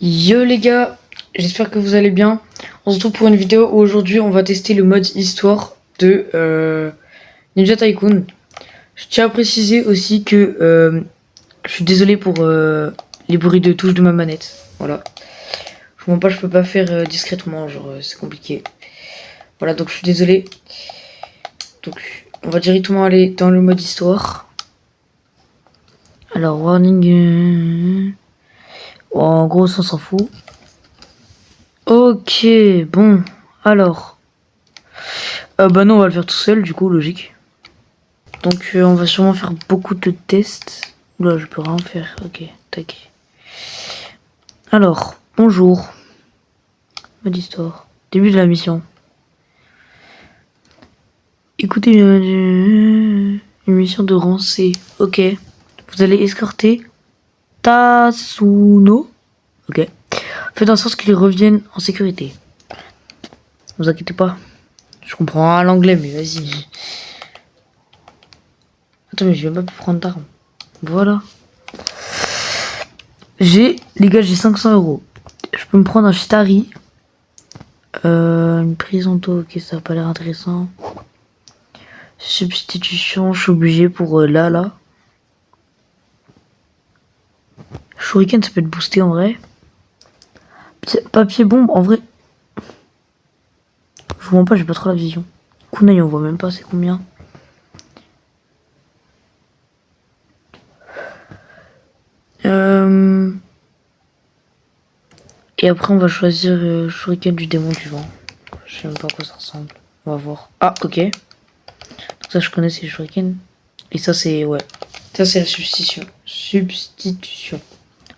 Yo les gars, j'espère que vous allez bien. On se retrouve pour une vidéo où aujourd'hui on va tester le mode histoire de Ninja Tycoon. Je tiens à préciser aussi que je suis désolé pour les bruits de touche de ma manette. Voilà. Je vous mens pas, je peux pas faire discrètement, genre c'est compliqué. Voilà, donc je suis désolé. Donc on va directement aller dans le mode histoire. Alors warning. En gros, ça on s'en fout. Ok, bon, alors. Bah non, on va le faire tout seul, du coup, logique. Donc, on va sûrement faire beaucoup de tests. Oula, je peux rien faire. Ok, tac. Alors, bonjour. Mode histoire. Début de la mission. Écoutez, une mission de rang C. Ok. Vous allez escorter Tatsuno. Ok. Faites en sorte qu'il revienne en sécurité. Ne vous inquiétez pas. Je comprends l'anglais, mais vas-y. Attends, mais je vais pas prendre d'armes. Voilà. Les gars, j'ai 500 €. Je peux me prendre un Chitari. Une prison d'eau, ok, ça a pas l'air intéressant. Substitution, je suis obligé pour là. Shuriken, ça peut être boosté en vrai. Papier bombe, en vrai. Je vois pas, j'ai pas trop la vision. Kunai, on voit même pas, c'est combien. Et après, on va choisir Shuriken du démon du vent. Je sais même pas à quoi ça ressemble. On va voir. Ah, ok. Donc ça, je connais, c'est Shuriken. Et ça, c'est... Ouais. Ça, c'est la substitution.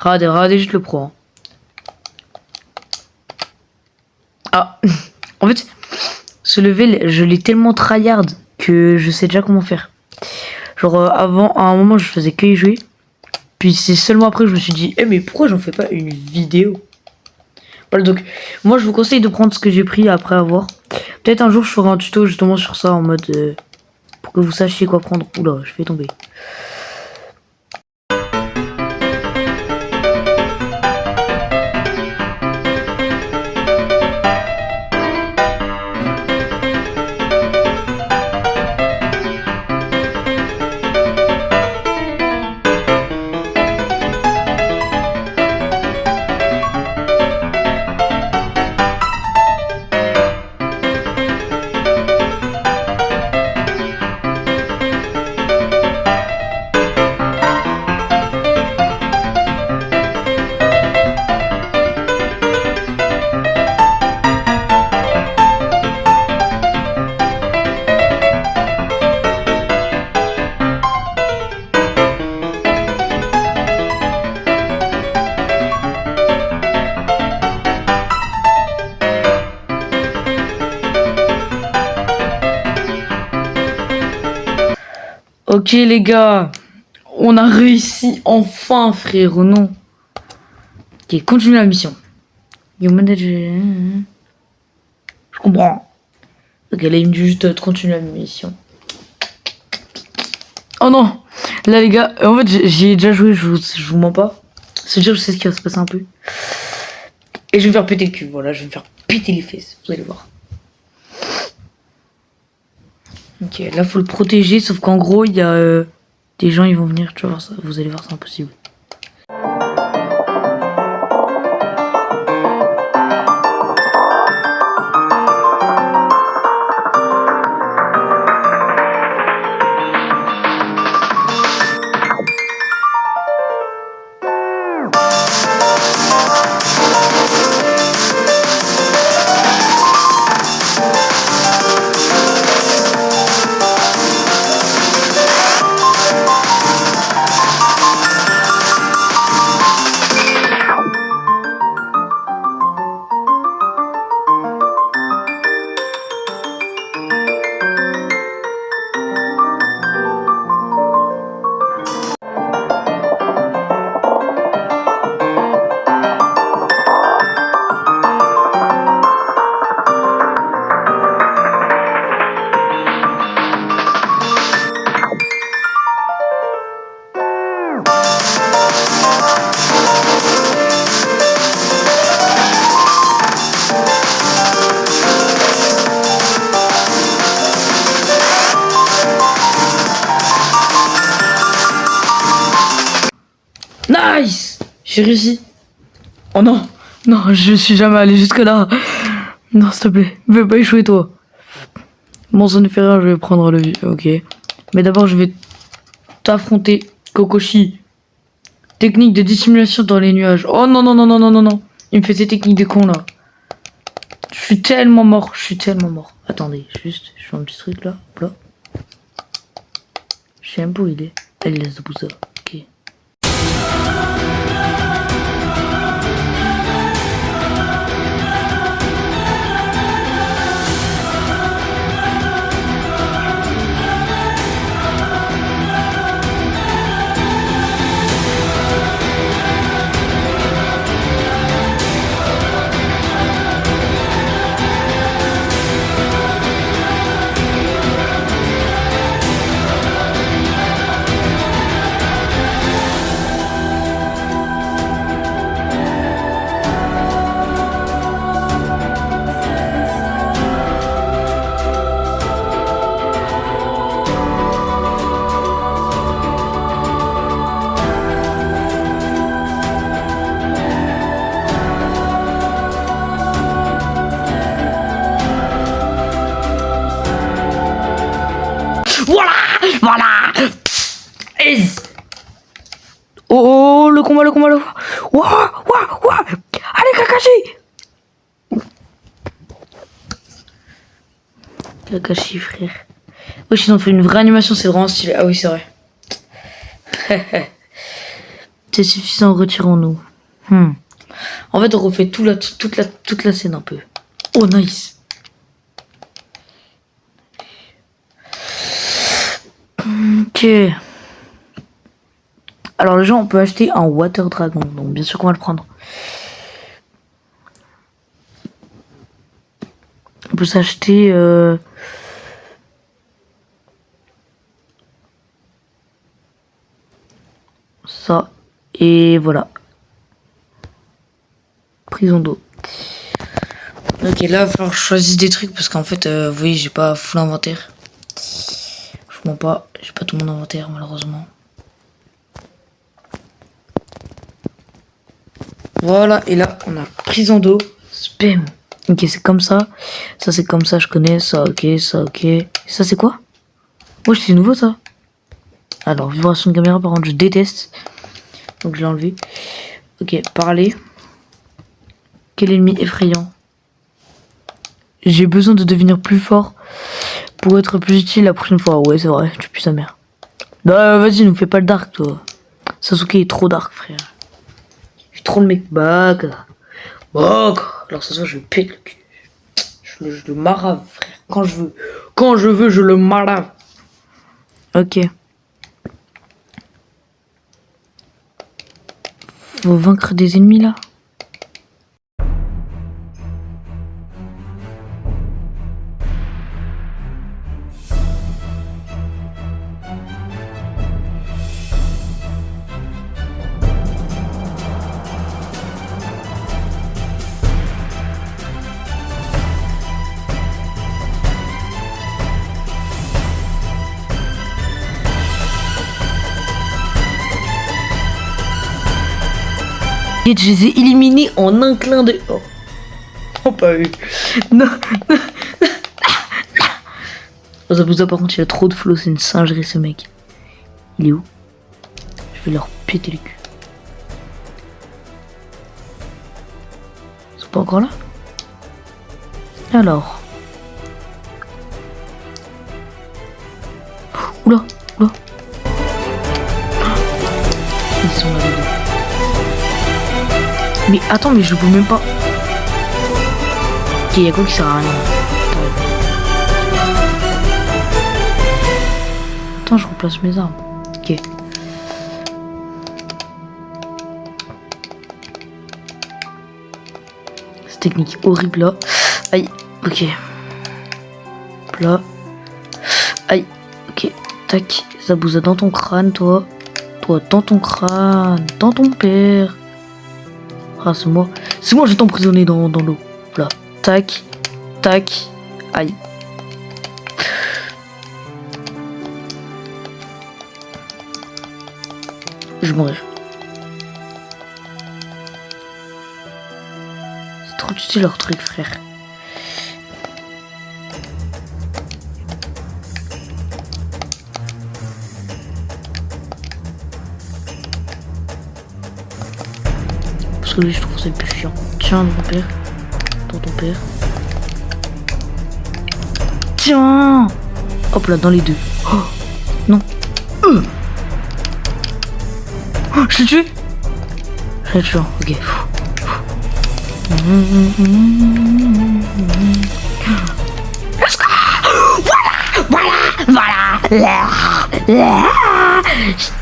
Radez juste le pro. Hein. Ah. En fait, ce level, je l'ai tellement tryhard que je sais déjà comment faire. Genre, avant, à un moment, je faisais que y jouer. Puis c'est seulement après que je me suis dit, mais pourquoi j'en fais pas une vidéo? Voilà, donc, moi, je vous conseille de prendre ce que j'ai pris après avoir. Peut-être un jour, je ferai un tuto justement sur ça en mode... pour que vous sachiez quoi prendre. Oula, je vais tomber. Ok les gars, on a réussi enfin frère, non. Ok, continue la mission. Yo manager. Je comprends. Ok, là il me dit juste de continuer la mission. Oh non. Là les gars, en fait j'y ai déjà joué, je vous mens pas. C'est dire je sais ce qui va se passer un peu. Et je vais me faire péter le cul, voilà, je vais me faire péter les fesses, vous allez voir. Ok, là faut le protéger, sauf qu'en gros il y a des gens ils vont venir, tu vois, ça, vous allez voir, c'est impossible. J'ai réussi. Oh non. Non, je suis jamais allé jusque là. Non, s'il te plaît. Ne vais pas échouer, toi. Bon, ça ne fait rien, je vais prendre le... Ok. Mais d'abord, je vais t'affronter, Kokoshi. Technique de dissimulation dans les nuages. Oh non, non, non, non, non, non, non. Il me fait ces techniques de con, là. Je suis tellement mort. Je suis tellement mort. Attendez, juste, je fais un petit truc, là. Hop là. Je sais même pas où il est. Elle laisse de ça. Ok. Voilà. Voilà. Ace. Oh, le combat, le combat, le combat. Ouah, ouah, ouah. Allez, Kakashi. Kakashi, frère. Oui, ils ont fait une vraie animation, c'est vraiment stylé. Ah oui, c'est vrai. C'est suffisant, retirons-nous. En fait, on refait toute la scène un peu. Oh, nice. Ok. Alors, les gens, on peut acheter un Water Dragon. Donc, bien sûr qu'on va le prendre. On peut s'acheter... ça. Et voilà. Prison d'eau. Ok, là, il va falloir que je choisisse des trucs parce qu'en fait, vous voyez, j'ai pas full inventaire. Je mens pas, j'ai pas tout mon inventaire, malheureusement. Voilà, et là, on a prison d'eau. Spam. Ok, c'est comme ça. Ça, c'est comme ça, je connais. Ça, ok, ça, ok. Ça, c'est quoi? Moi, c'est nouveau, ça. Alors, vibration de caméra, par contre, je déteste. Donc, je l'ai enlevé. Ok, parler. Quel ennemi effrayant? J'ai besoin de devenir plus fort pour être plus utile la prochaine fois. Ouais, c'est vrai, tu pues sa mère. Bah, vas-y, nous fais pas le dark, toi. Sasuke est trop dark, frère. Je suis trop le mec bac. Bac. Alors, ce soir, je le pète le cul. Je le marave, frère. Quand je veux. Quand je veux, je le marave. Ok. Faut vaincre des ennemis, là. Et je les ai éliminés en un clin de... Oh, oh pas eu. Non, non. Oh, Zabuza, par contre, il a trop de flow, c'est une singerie, ce mec. Il est où? Je vais leur péter les culs. Ils sont pas encore là? Alors. Oula, oula. Ils sont là, les deux. Mais attends, mais je peux même pas. Ok, y'a quoi qui sert à rien? Attends, je replace mes armes. Ok. Cette technique horrible là. Aïe, ok. Là. Aïe, ok. Tac. Zabuza dans ton crâne, toi. Toi, dans ton crâne. Dans ton père. Ah, c'est moi. C'est moi, je vais t'emprisonner dans l'eau. Là. Tac. Tac. Aïe. Je vais mourir. C'est trop utile leur truc, frère. Parce que lui, je trouve que c'est le plus chiant. Tiens, mon père. Dans ton père. Tiens! Hop là, dans les deux. Oh, non. Oh, je l'ai tué! Je l'ai tué, ok. Let's go! Voilà!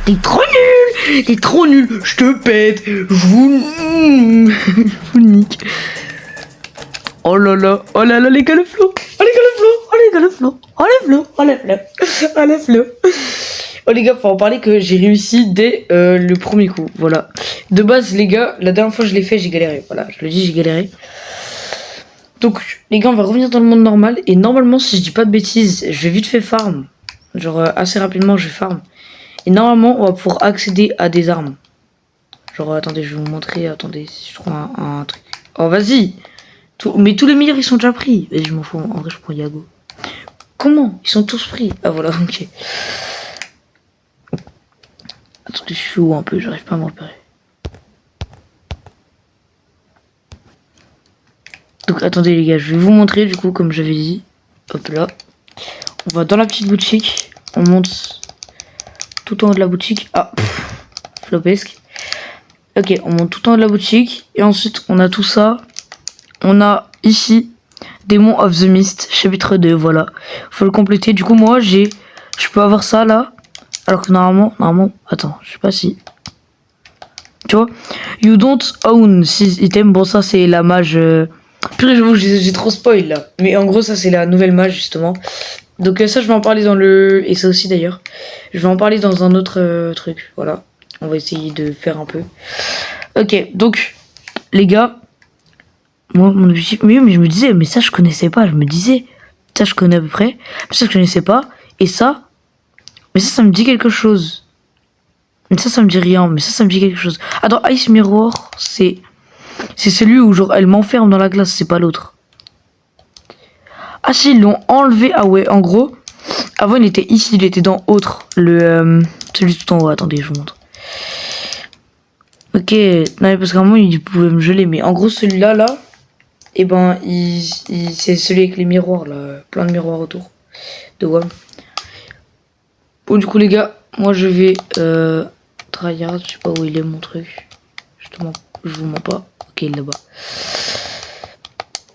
T'es trop nul! T'es trop nul! Je te pète! Je vous nique! Oh là là, les gars, le flow! Oh les gars, le flow! Oh les gars, le flow! Oh les flow! Oh les flow! Oh les flow! Oh les gars, faut en parler que j'ai réussi dès le premier coup, voilà. De base, les gars, la dernière fois que je l'ai fait, j'ai galéré. Voilà, je le dis, j'ai galéré. Donc, les gars, on va revenir dans le monde normal. Et normalement, si je dis pas de bêtises, je vais vite fait farm. Genre, assez rapidement, je farm. Et normalement, on va pouvoir accéder à des armes. Genre, attendez, je vais vous montrer. Attendez, si je trouve un truc. Oh, vas-y! Mais tous les meilleurs, ils sont déjà pris. Vas-y, je m'en fous. En vrai, je prends Yago. Comment? Ils sont tous pris. Ah, voilà, ok. Attendez, je suis où un peu? J'arrive pas à me repérer. Donc attendez les gars, je vais vous montrer du coup comme j'avais dit. Hop là. On va dans la petite boutique. On monte tout en haut de la boutique. Ah, flopesque. Ok, on monte tout en haut de la boutique. Et ensuite on a tout ça. On a ici Demon of the Mist, chapitre 2, voilà. Faut le compléter. Du coup moi je peux avoir ça là. Alors que normalement, attends, je sais pas si. Tu vois, you don't own 6 items. Bon ça c'est la mage... Purée, j'avoue, j'ai trop spoil là. Mais en gros, ça c'est la nouvelle mage justement. Donc ça, je vais en parler dans le... Et ça aussi d'ailleurs. Je vais en parler dans un autre truc. Voilà. On va essayer de faire un peu. Ok, donc, les gars. Moi, mon objectif... Mais je me disais, mais ça je connaissais pas. Je me disais, ça je connais à peu près. Mais ça je connaissais pas. Et ça... Mais ça me dit quelque chose. Mais ça me dit rien. Mais ça me dit quelque chose. Attends, Ice Mirror, c'est celui où genre elle m'enferme dans la glace, c'est pas l'autre. Ah si, ils l'ont enlevé. Ah ouais, en gros, avant il était ici, il était dans autre. Celui tout en haut, attendez, je vous montre. Ok, non mais parce qu'à un moment il pouvait me geler, mais en gros celui-là, là, et ben c'est celui avec les miroirs là, plein de miroirs autour de WAM. Bon du coup les gars, moi je vais tryhard, je sais pas où il est mon truc. Justement, je vous mens pas. Ok, là-bas.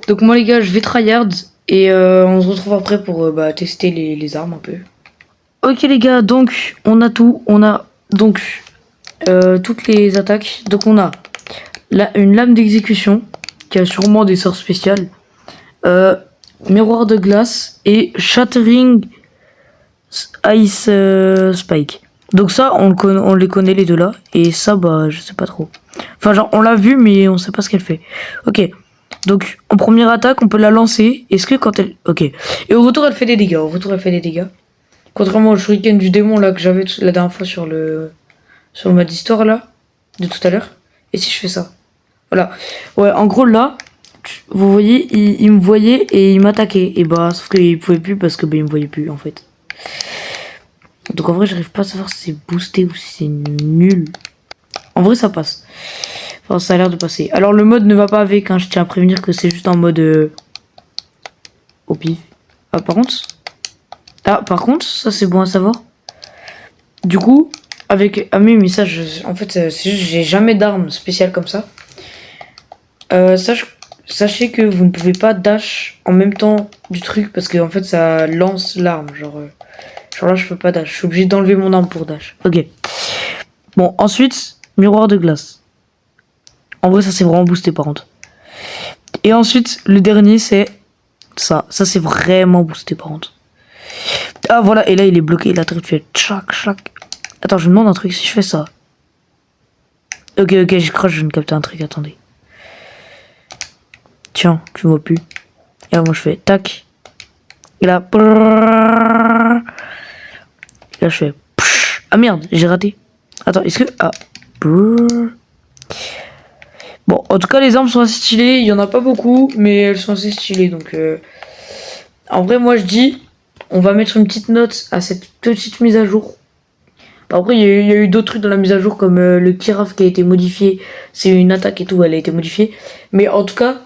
Donc moi les gars, je vais tryhard et on se retrouve après pour tester les armes un peu. Ok les gars, donc on a tout. On a donc toutes les attaques. Donc on a une lame d'exécution qui a sûrement des sorts spéciales. Miroir de glace et Shattering Ice Spike. Donc ça, on les connaît les deux là. Et ça, bah, je sais pas trop. Enfin, genre, on l'a vu, mais on sait pas ce qu'elle fait. Ok. Donc, en première attaque, on peut la lancer. Est-ce que quand elle... Ok. Et au retour, elle fait des dégâts. Contrairement au shuriken du démon, là, que j'avais la dernière fois sur le mode histoire, là. De tout à l'heure. Et si je fais ça? Voilà. Ouais, en gros, là, vous voyez, il me voyait et il m'attaquait. Et bah, sauf qu'il pouvait plus parce que bah, il me voyait plus, en fait. Donc en vrai, j'arrive pas à savoir si c'est boosté ou si c'est nul. En vrai, ça passe. Enfin, ça a l'air de passer. Alors le mode ne va pas avec, hein. Je tiens à prévenir que c'est juste en mode au pif. Ah, par contre, ça c'est bon à savoir. Du coup, avec mes messages, en fait, c'est juste j'ai jamais d'arme spéciale comme ça. Sachez que vous ne pouvez pas dash en même temps du truc parce que en fait ça lance l'arme. Genre là, je peux pas dash. Je suis obligé d'enlever mon arme pour dash. Ok. Bon, ensuite, miroir de glace. En vrai, ça c'est vraiment boosté par contre. Et ensuite, le dernier, c'est ça. Ça, c'est vraiment boosté par contre. Ah, voilà. Et là, il est bloqué. Là, tu fais tchac, tchac. Attends, je me demande un truc si je fais ça. Ok, je crois que je viens de capter un truc. Attendez. Tiens, tu vois plus. Et là, moi, je fais tac. Et là, là, je fais... Ah merde, j'ai raté. Attends, est-ce que... Ah. Bon, en tout cas, les armes sont assez stylées. Il y en a pas beaucoup, mais elles sont assez stylées. Donc, en vrai, moi, je dis, on va mettre une petite note à cette petite mise à jour. Après, il y a eu d'autres trucs dans la mise à jour, comme le Kiraf qui a été modifié. C'est une attaque et tout, elle a été modifiée. Mais en tout cas,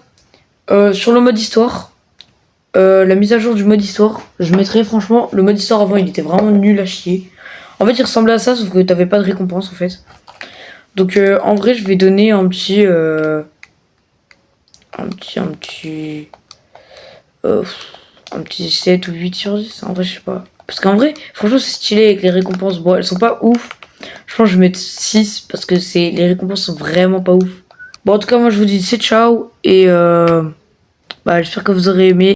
sur le mode histoire, la mise à jour du mode histoire, je mettrais franchement, le mode histoire avant, il était vraiment nul à chier. En fait, il ressemblait à ça, sauf que t'avais pas de récompense, en fait. Donc, en vrai, je vais donner un petit, euh, un petit 7 ou 8 sur 10. En vrai, je sais pas. Parce qu'en vrai, franchement, c'est stylé avec les récompenses. Bon, elles sont pas ouf. Je pense que je vais mettre 6 parce que les récompenses sont vraiment pas ouf. Bon, en tout cas, moi, je vous dis c'est ciao. Et bah, j'espère que vous aurez aimé.